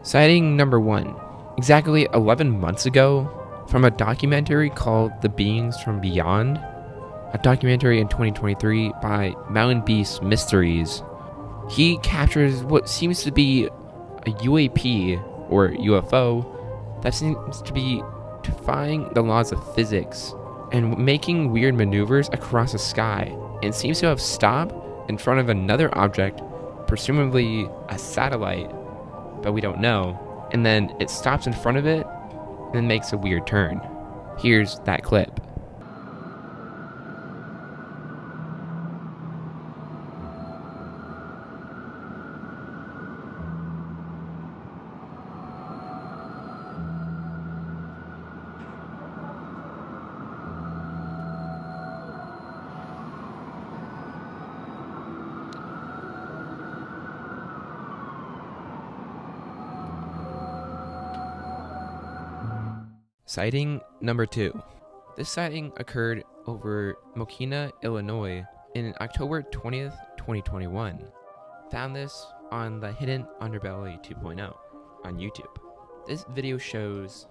Sighting number 1. Exactly 11 months ago, from a documentary called The Beings from Beyond, a documentary in 2023 by Mountain Beast Mysteries. He captures what seems to be a UAP, or UFO, that seems to be defying the laws of physics and making weird maneuvers across the sky, and seems to have stopped in front of another object, presumably a satellite, but we don't know, and then it stops in front of it and then makes a weird turn. Here's that clip. Sighting number 2. This sighting occurred over Mokina, Illinois in October 20th, 2021. Found this on the Hidden Underbelly 2.0 on YouTube. This video shows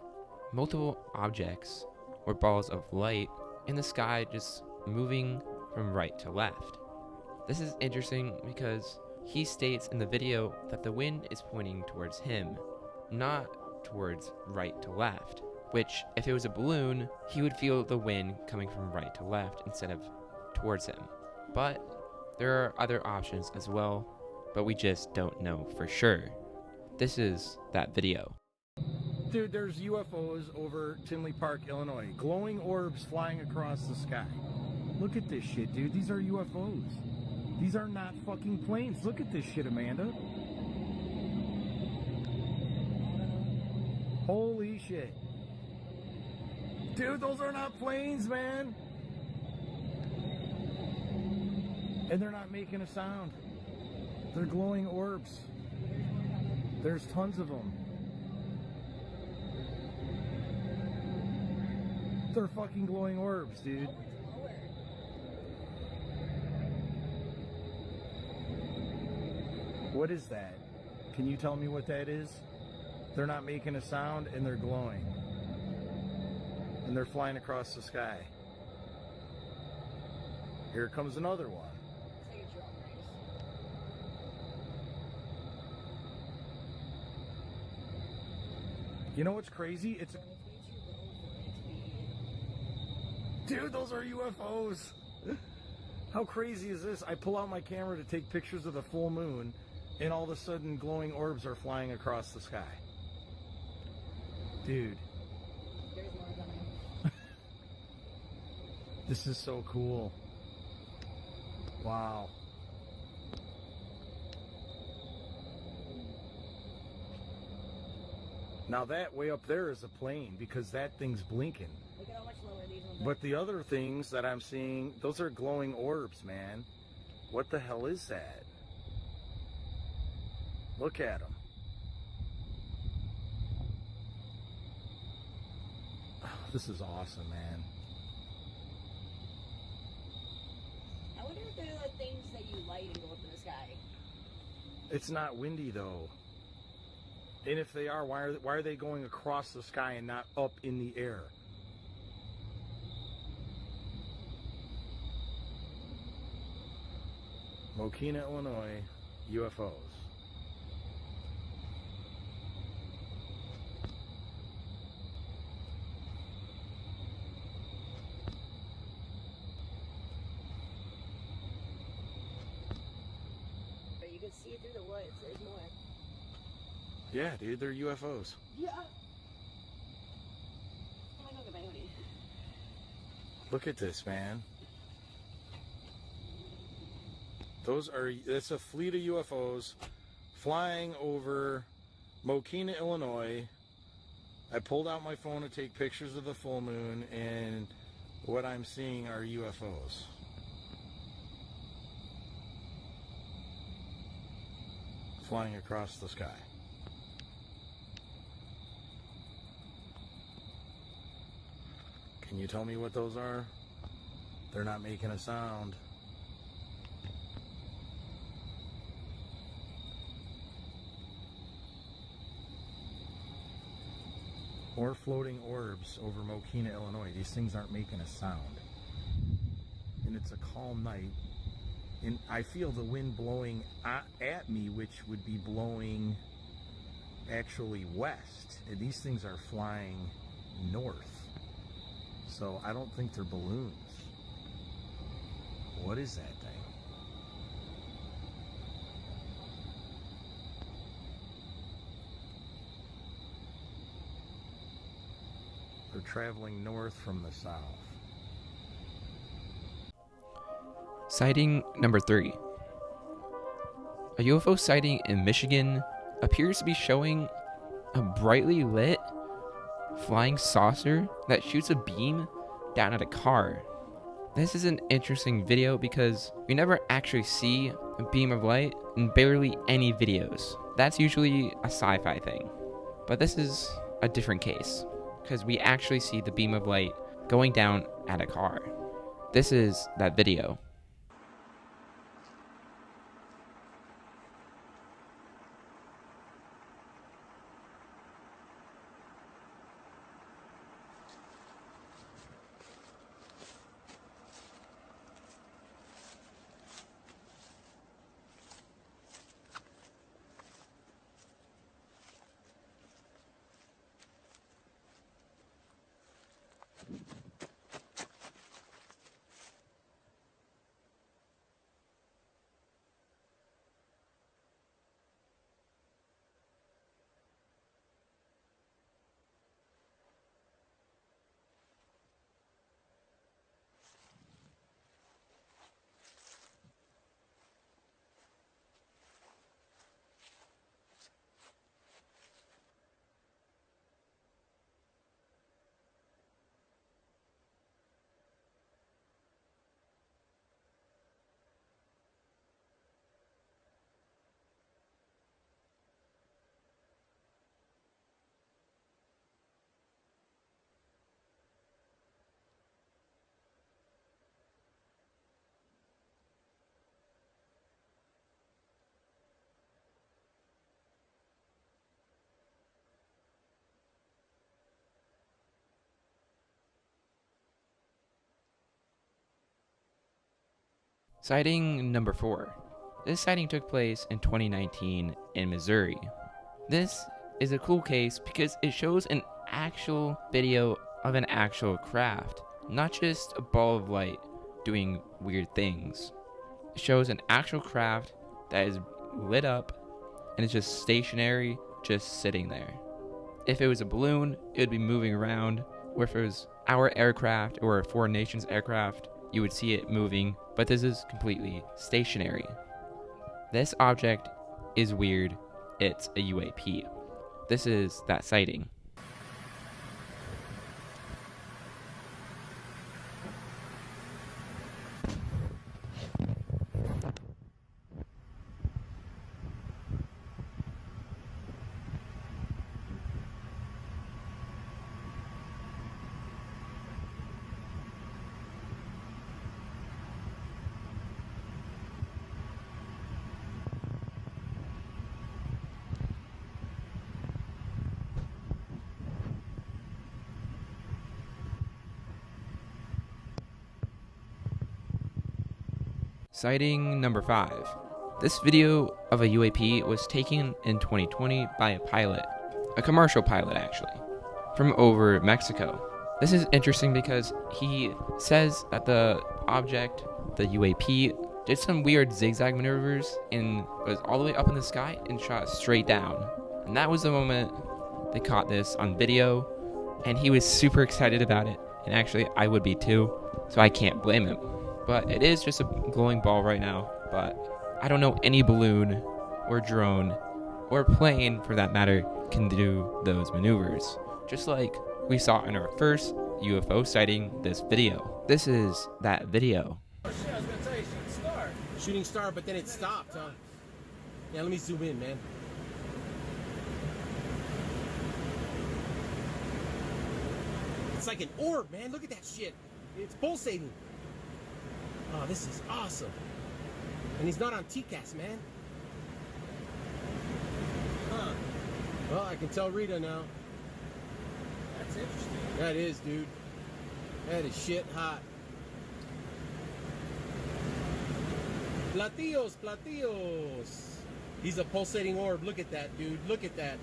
multiple objects or balls of light in the sky just moving from right to left. This is interesting because he states in the video that the wind is pointing towards him, not towards right to left. Which, if it was a balloon, he would feel the wind coming from right to left instead of towards him. But there are other options as well, but we just don't know for sure. This is that video. Dude, there's UFOs over Tinley Park, Illinois. Glowing orbs flying across the sky. Look at this shit, dude. These are UFOs. These are not fucking planes. Look at this shit, Amanda. Holy shit. Dude, those are not planes, man. And they're not making a sound. They're glowing orbs. There's tons of them. They're fucking glowing orbs, dude. What is that? Can you tell me what that is? They're not making a sound and they're glowing. And they're flying across the sky. Here comes another one. You know what's crazy? Dude, those are UFOs. How crazy is this? I pull out my camera to take pictures of the full moon, and all of a sudden glowing orbs are flying across the sky. Dude. This is so cool. Wow. Now that way up there is a plane because that thing's blinking. Look at how much lower these ones are. But the other things that I'm seeing, those are glowing orbs, man. What the hell is that? Look at them. Oh, this is awesome, man. They're the things that you light and go up in the sky. It's not windy though. And if they are, why are they going across the sky and not up in the air? Mokina, Illinois, UFOs. You can see it through the woods. There's more. Yeah, dude, they're UFOs. Yeah. Oh, look at my hoodie. Look at this, man. That's a fleet of UFOs flying over Mokina, Illinois. I pulled out my phone to take pictures of the full moon, and what I'm seeing are UFOs. Flying across the sky. Can you tell me what those are? They're not making a sound. or floating orbs over Mokina, Illinois. These things aren't making a sound. And it's a calm night. And I feel the wind blowing at me, which would be blowing actually west. And these things are flying north. So I don't think they're balloons. What is that thing? They're traveling north from the south. Sighting number 3. A UFO sighting in Michigan appears to be showing a brightly lit flying saucer that shoots a beam down at a car. This is an interesting video because we never actually see a beam of light in barely any videos. That's usually a sci-fi thing. But this is a different case because we actually see the beam of light going down at a car. This is that video. Sighting number 4. This sighting took place in 2019 in Missouri. This is a cool case because it shows an actual video of an actual craft, not just a ball of light doing weird things. It shows an actual craft that is lit up and it's just stationary, just sitting there. If it was a balloon, it would be moving around, or if it was our aircraft or a foreign nation's aircraft, you would see it moving, but this is completely stationary. This object is weird. It's a UAP. This is that sighting. Sighting number 5. This video of a UAP was taken in 2020 by a pilot, a commercial pilot actually, from over Mexico. This is interesting because he says that the object, the UAP, did some weird zigzag maneuvers and was all the way up in the sky and shot straight down. And that was the moment they caught this on video, and he was super excited about it. And actually, I would be too, so I can't blame him. But it is just a glowing ball right now, but I don't know any balloon or drone or plane for that matter can do those maneuvers. Just like we saw in our first UFO sighting this video. This is that video. Oh shit, I was gonna tell you, shooting star. Shooting star, but then it stopped, huh? Yeah, let me zoom in, man. It's like an orb, man. Look at that shit. It's pulsating. Oh, this is awesome. And he's not on TCAS, man. Huh. Well, I can tell Rita now. That's interesting. That is, dude. That is shit hot. Platillos, platillos. He's a pulsating orb. Look at that, dude. Look at that.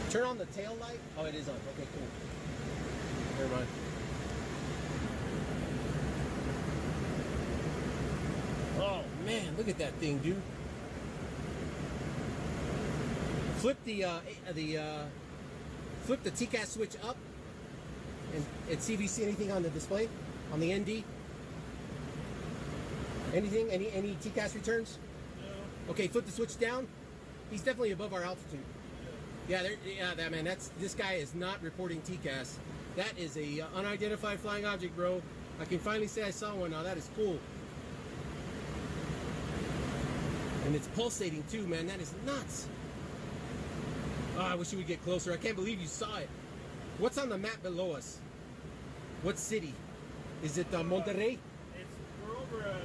Turn on the tail light. Oh, it is on. Okay, cool. Never mind. Oh man, look at that thing, dude. Flip the TCAS switch up and see if you see anything on the display on the ND. Anything? Any TCAS returns? No. Okay, flip the switch down. He's definitely above our altitude. Yeah, that man. This guy is not reporting TCAS. That is a unidentified flying object, bro. I can finally say I saw one now. That is cool. And it's pulsating too, man. That is nuts. Oh, I wish you would get closer. I can't believe you saw it. What's on the map below us? What city? Is it Monterrey? We're over Toulouse.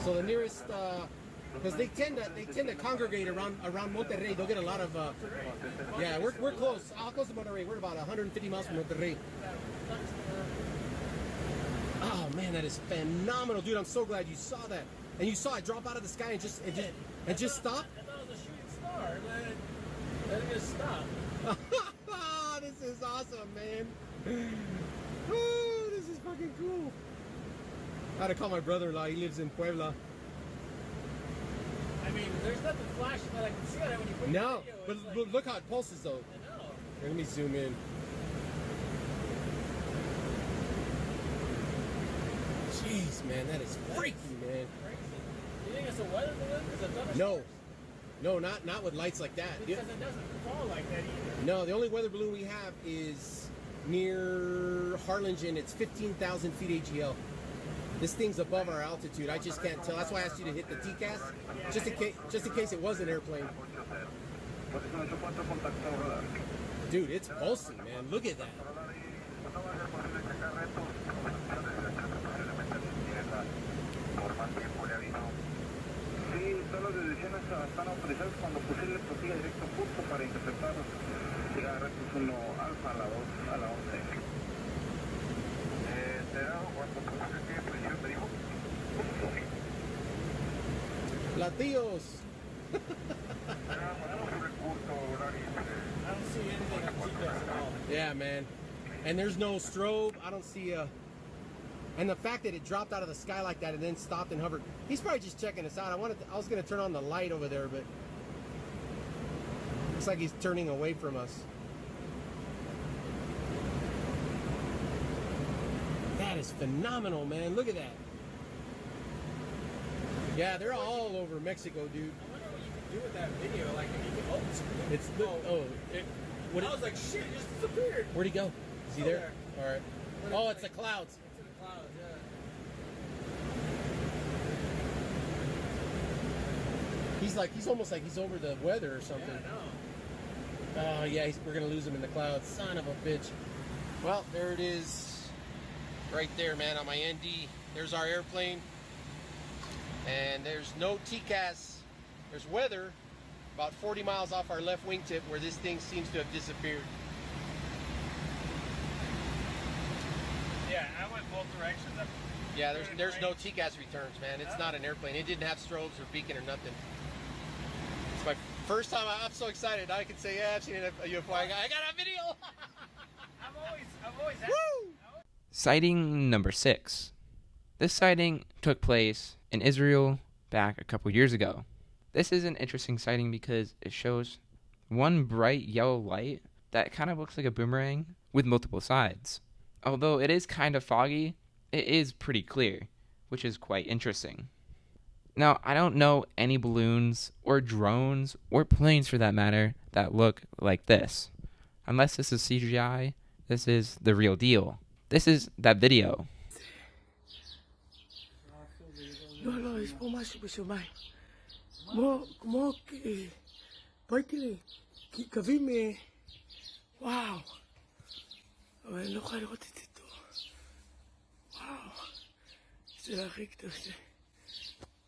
So the nearest, because they tend to congregate around Monterrey. They'll get a lot of. Yeah, we're close. How close to Monterrey? We're about 150 miles from Monterrey. Oh man, that is phenomenal, dude! I'm so glad you saw that, and you saw it drop out of the sky and just stop. I thought it was a shooting star, and then it just stopped. This is awesome, man. Oh, this is fucking cool. I had to call my brother-in-law. He lives in Puebla. I mean, there's nothing flashing, but I can see it when you put No, the video. but look how it pulses, though. I know. Here, let me zoom in. Jeez, man, that is freaky, man. Crazy. Do you think it's a weather balloon? Because it doesn't. No, not with lights like that. Because it doesn't fall like that either. No, the only weather balloon we have is near Harlingen. It's 15,000 feet AGL. This thing's above our altitude. I just can't tell. That's why I asked you to hit the TCAS, just in case it was an airplane. Dude, it's pulsing, man. Look at that. Sí, todas las decisiones están autorizadas cuando fusil prosiga directo justo para interceptar cigar retos 1 alfa a la 2 a la 11. ¿Será cuánto tiene presión, me dijo? Platillos. I don't see anything on TCAS at all. Yeah, man. And there's no strobe. I don't see a... And the fact that it dropped out of the sky like that and then stopped and hovered, he's probably just checking us out. I was going to turn on the light over there, but looks like he's turning away from us. That is phenomenal, man. Look at that. Yeah, they're all over Mexico, dude. I wonder what you can do with that video. Like, if you can, It's I was like, shit, it just disappeared. Where'd he go? Is he there? All right. Oh, it's the clouds. It's in the clouds, yeah. He's almost like he's over the weather or something. Yeah, I know. Oh yeah, we're gonna lose him in the clouds. Son of a bitch. Well, there it is, right there, man, on my ND. There's our airplane, and there's no TCAS. There's weather about 40 miles off our left wingtip, where this thing seems to have disappeared. Yeah, I went both directions. Yeah, there's no TCAS returns, man. It's not an airplane. It didn't have strobes or beacon or nothing. It's my first time. I'm so excited. I can say, yeah, I've seen a UFO. I got a video. I've always asked. Woo! Sighting number 6. This sighting took place in Israel back a couple years ago. This is an interesting sighting because it shows one bright yellow light that kind of looks like a boomerang with multiple sides. Although it is kind of foggy, it is pretty clear, which is quite interesting. Now, I don't know any balloons or drones or planes for that matter that look like this. Unless this is CGI, this is the real deal. This is that video. No, it's por más, pues, más. Como que בואי תראי, קווים, וואו, אבל אני לא יכולה לראות את זה טוב. וואו, זה להרחיק את זה.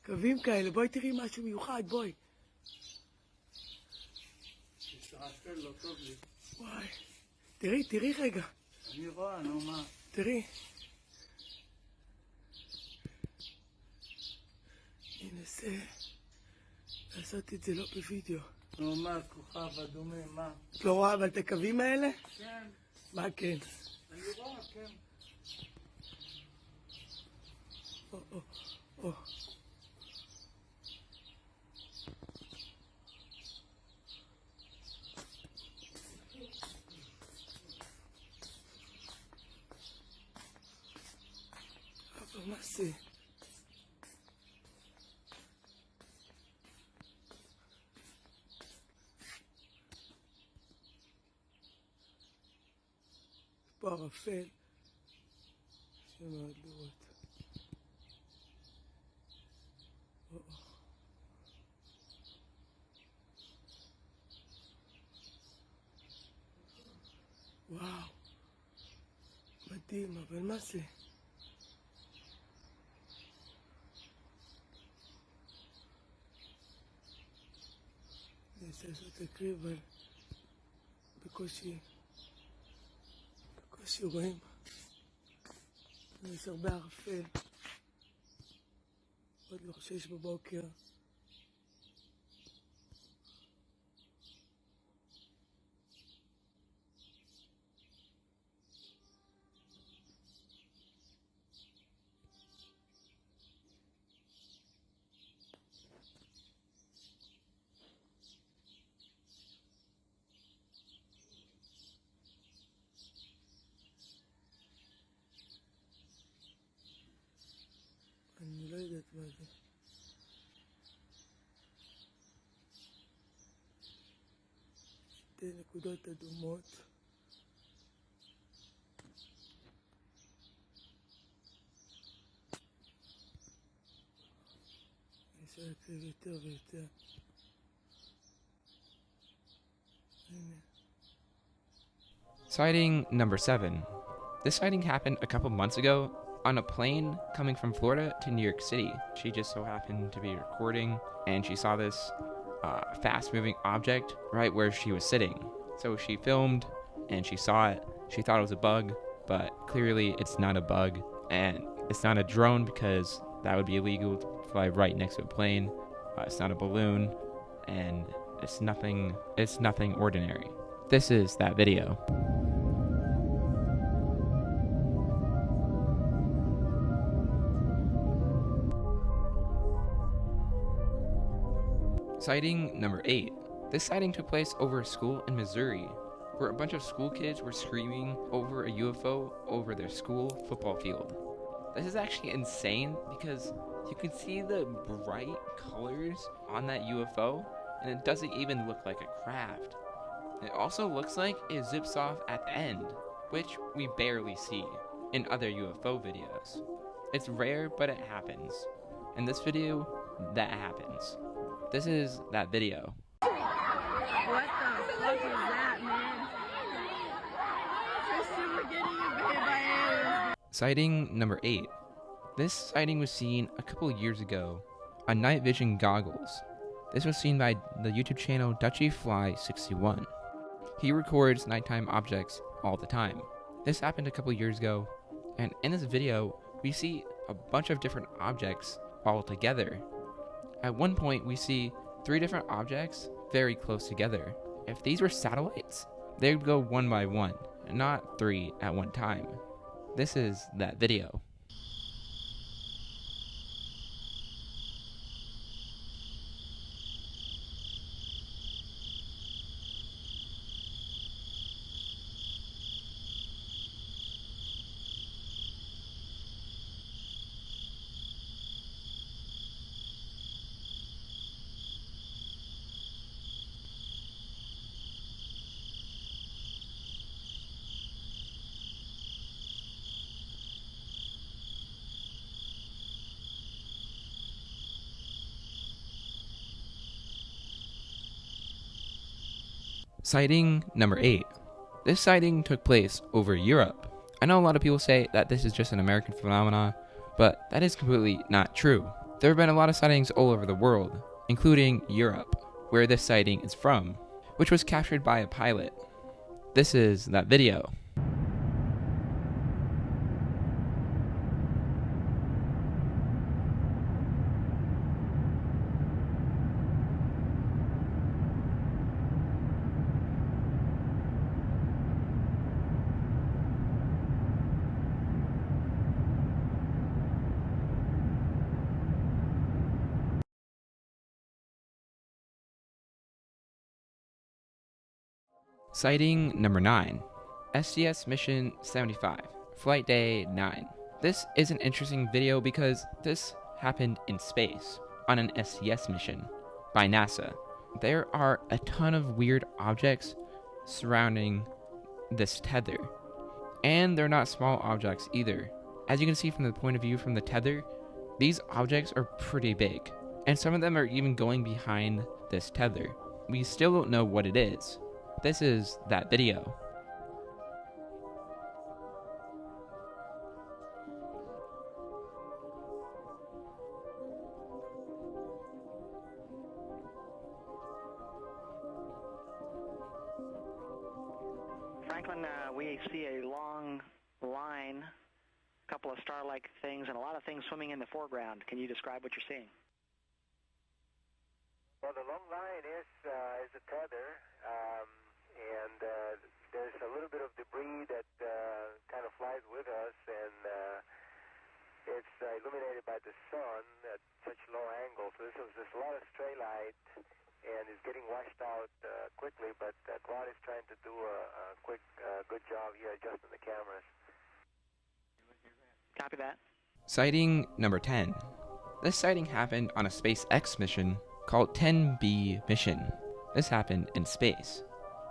קווים כאלה, בואי תראי משהו מיוחד, בואי. לא טוב לי. וואי, תראי רגע. אני רואה, נו מה? תראי. אני אנסה לעשות את זה לא בווידאו. נו מה, כוכב אדומה, מה? את לא רואה אבל את הקווים האלה? כן. מה כן? אני רואה, כן. או. אבל מה זה? פה ערפל. שמאוד לראות. וואו. מדהים, אבל מה זה? אני אנסה לעשות תקריא, אבל בקושי רואים. יש הרבה ערפל. עוד לא 6 בבוקר. אני לא יודעת מה זה. שתי נקודות אדומות. אני אנסה להקריב יותר ויותר. הנה. Sighting number 7. This sighting happened a couple months ago on a plane coming from Florida to New York City. She just so happened to be recording and she saw this fast-moving object right where she was sitting. So she filmed and she saw it. She thought it was a bug, but clearly it's not a bug, and it's not a drone because that would be illegal to fly right next to a plane. It's not a balloon, and it's nothing ordinary. This is that video. Sighting number 8. This sighting took place over a school in Missouri, where a bunch of school kids were screaming over a UFO over their school football field. This is actually insane because you can see the bright colors on that UFO, and it doesn't even look like a craft. It also looks like it zips off at the end, which we barely see in other UFO videos. It's rare, but it happens. In this video, that happens. This is that video. What the fuck is that, man? Christian, we're getting invaded by aliens. Sighting number 8. This sighting was seen a couple years ago on night vision goggles. This was seen by the YouTube channel DutchyFly61. He records nighttime objects all the time. This happened a couple years ago, and in this video, we see a bunch of different objects all together. At one point, we see 3 different objects very close together. If these were satellites, they would go one by one, not 3 at one time. This is that video. Sighting number 8. This sighting took place over Europe. I know a lot of people say that this is just an American phenomenon, but that is completely not true. There have been a lot of sightings all over the world, including Europe, where this sighting is from, which was captured by a pilot. This is that video. Sighting number 9. STS Mission 75, Flight Day 9. This is an interesting video because this happened in space on an STS mission by NASA. There are a ton of weird objects surrounding this tether, and they're not small objects either. As you can see from the point of view from the tether, these objects are pretty big, and some of them are even going behind this tether. We still don't know what it is. This is that video. Franklin, we see a long line, a couple of star-like things, and a lot of things swimming in the foreground. Can you describe what you're seeing? Well, the long line is a tether, and there's a little bit of debris that kind of flies with us, and it's illuminated by the sun at such low angles. So there's a lot of stray light, and it's getting washed out quickly, but Claude is trying to do a quick, good job here adjusting the cameras. Copy that. Sighting number 10. This sighting happened on a SpaceX mission called 10B mission. This happened in space,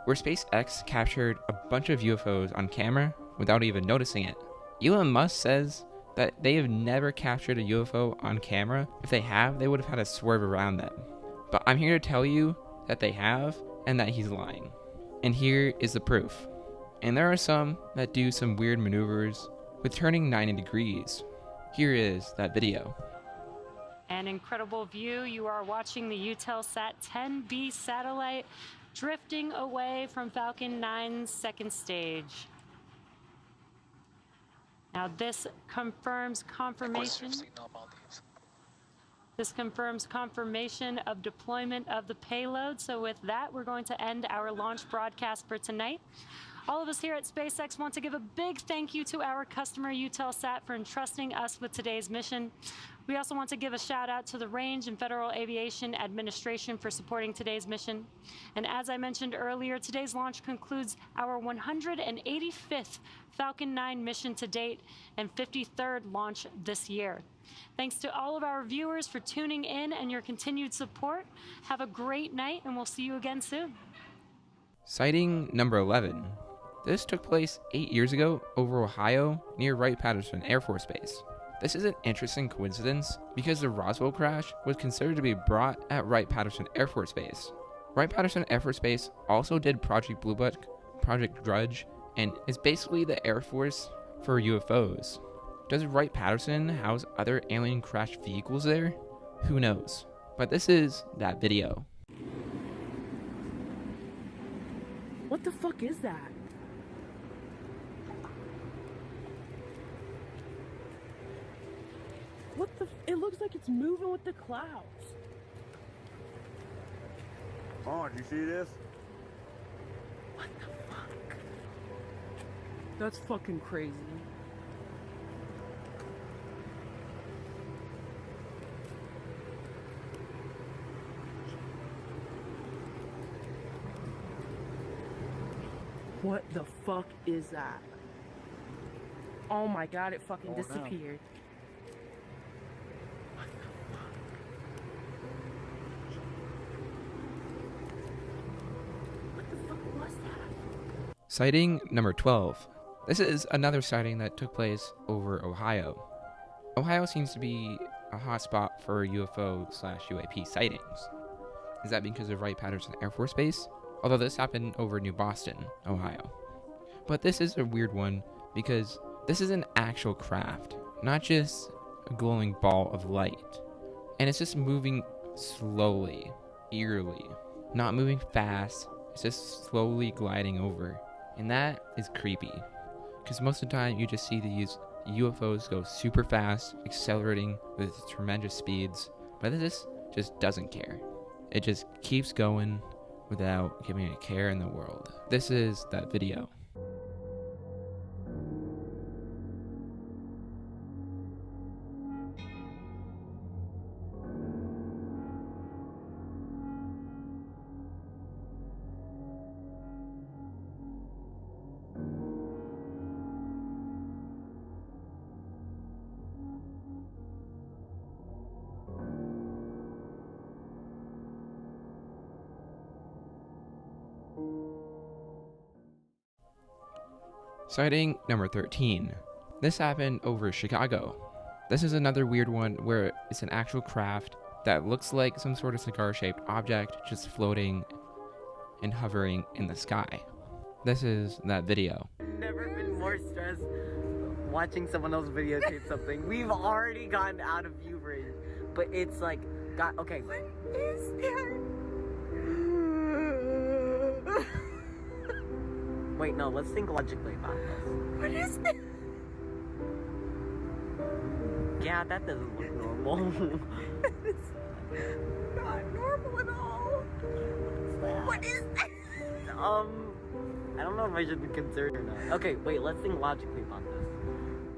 where SpaceX captured a bunch of UFOs on camera without even noticing it. Elon Musk says that they have never captured a UFO on camera. If they have, they would have had to swerve around them. But I'm here to tell you that they have, and that he's lying. And here is the proof. And there are some that do some weird maneuvers with turning 90 degrees. Here is that video. An incredible view. You are watching the Eutelsat 10B satellite drifting away from Falcon 9's second stage. Now this confirms confirmation. This confirms confirmation of deployment of the payload. So with that, we're going to end our launch broadcast for tonight. All of us here at SpaceX want to give a big thank you to our customer Eutelsat for entrusting us with today's mission. We also want to give a shout out to the Range and Federal Aviation Administration for supporting today's mission. And as I mentioned earlier, today's launch concludes our 185th Falcon 9 mission to date and 53rd launch this year. Thanks to all of our viewers for tuning in and your continued support. Have a great night, and we'll see you again soon. Sighting number 11. This took place 8 years ago over Ohio near Wright-Patterson Air Force Base. This is an interesting coincidence because the Roswell crash was considered to be brought at Wright-Patterson Air Force Base. Wright-Patterson Air Force Base also did Project Blue Book, Project Drudge, and is basically the Air Force for UFOs. Does Wright-Patterson house other alien crash vehicles there? Who knows? But this is that video. What the fuck is that? What the it looks like it's moving with the clouds. Oh, did you see this? What the fuck? That's fucking crazy. What the fuck is that? Oh my god, it fucking disappeared. What the fuck was that? Sighting number 12. This is another sighting that took place over Ohio. Ohio seems to be a hotspot for UFO/UAP sightings. Is that because of Wright-Patterson Air Force Base? although this happened over New Boston, Ohio. But this is a weird one because this is an actual craft, not just a glowing ball of light. And it's just moving slowly, eerily, not moving fast, it's just slowly gliding over. And that is creepy, because most of the time you just see these UFOs go super fast, accelerating with tremendous speeds, but this just doesn't care. It just keeps going without giving a care in the world. This is that video. Sighting number 13. This happened over Chicago. This is another weird one where it's an actual craft that looks like some sort of cigar-shaped object just floating and hovering in the sky. This is that video. Never been more stressed watching someone else videotape something. We've already gotten out of view range, but it's like, okay. What is that? Wait, no, let's think logically about this. What is that? Yeah, that doesn't look normal. It's not normal at all. What is that? I don't know if I should be concerned or not. Okay, wait, let's think logically about this.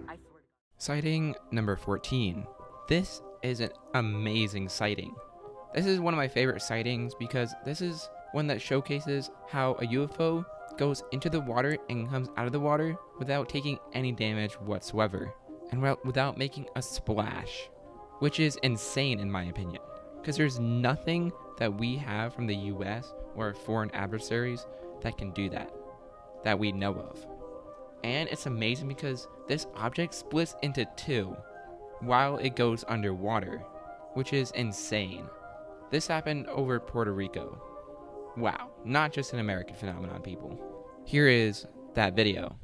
I swear to God. Sighting number 14. This is an amazing sighting. This is one of my favorite sightings because this is one that showcases how a UFO goes into the water and comes out of the water without taking any damage whatsoever, and without making a splash, which is insane in my opinion, because there's nothing that we have from the US or foreign adversaries that can do that we know of. And it's amazing because this object splits into two while it goes underwater, which is insane. This happened over Puerto Rico. Wow, not just an American phenomenon, people. Here is that video.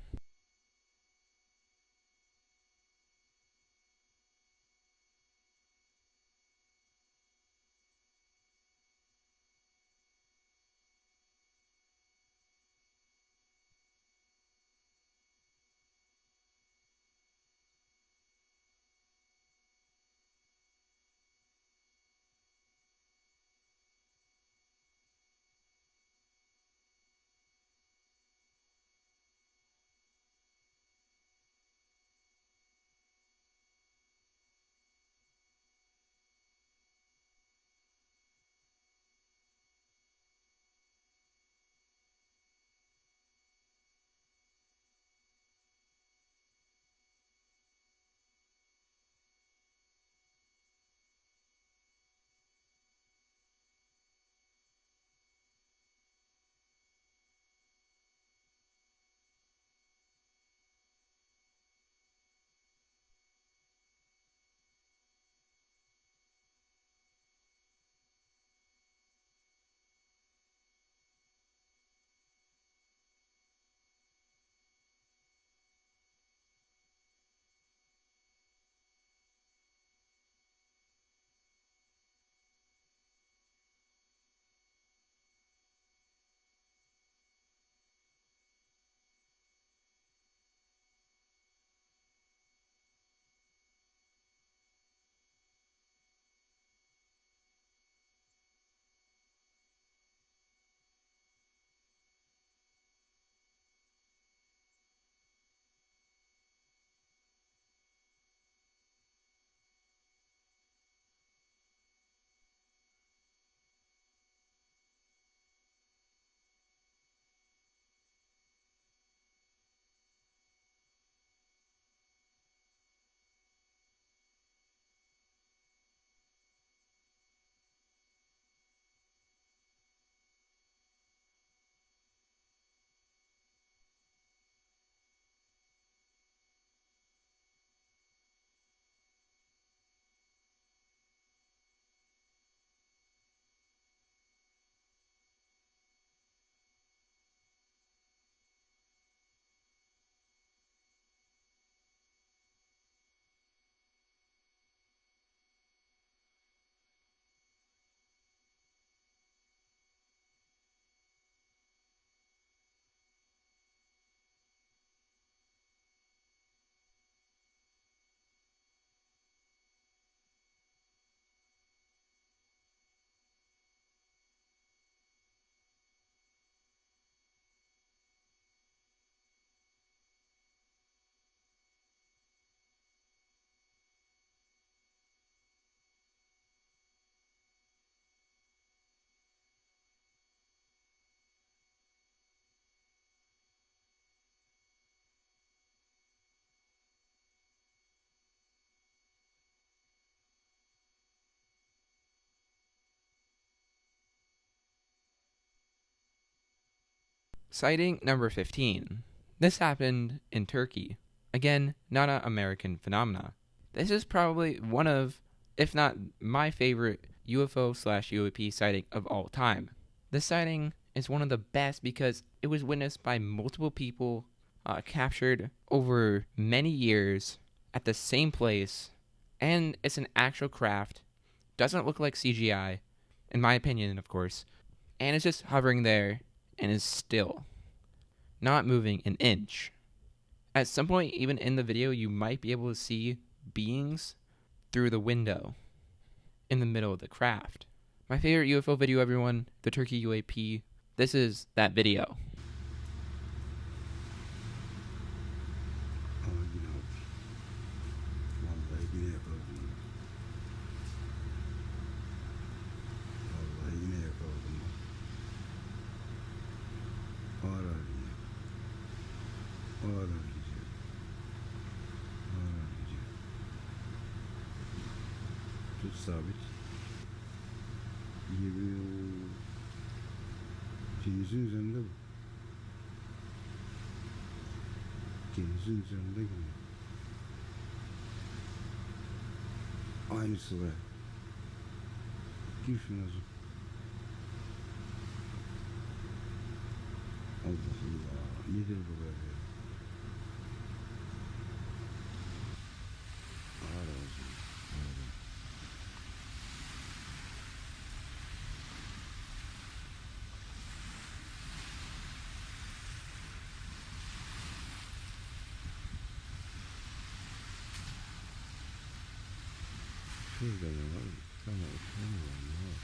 Sighting number 15. This happened in Turkey. Again, not an American phenomena. This is probably one of, if not my favorite UFO/UAP sighting of all time. This sighting is one of the best because it was witnessed by multiple people, captured over many years at the same place, and it's an actual craft. Doesn't look like CGI, in my opinion, of course, and it's just hovering there and is still, not moving an inch. At some point, even in the video, you might be able to see beings through the window in the middle of the craft. My favorite UFO video, everyone, the Turkey UAP. This is that video. Sabit. Denizin üzerinde bu. Denizin üzerinde gibi. Aynısı be. Düşün azım. Allah Allah. Nedir bu böyle? Ağır azım. Şurada ne var? Tamam, ne var?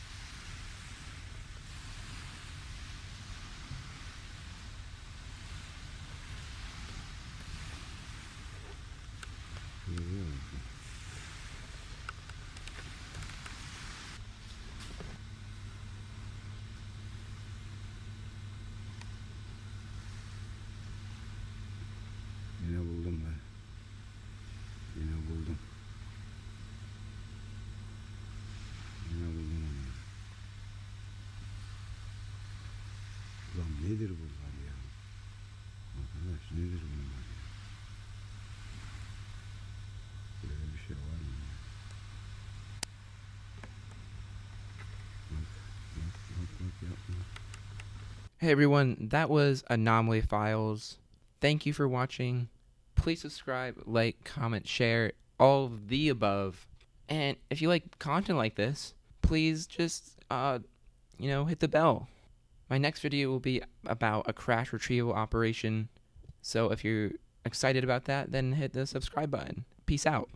Görüyor musun? Yine buldum ben. Yine buldum. Ulan nedir bunlar ya? Arkadaş nedir bunlar ya? Böyle bir şey var mı ya? Bak yapma. Hey everyone, that was Anomaly Files. Thank you for watching. Please subscribe, like, comment, share, all of the above. And if you like content like this, please just, hit the bell. My next video will be about a crash retrieval operation. So if you're excited about that, then hit the subscribe button. Peace out.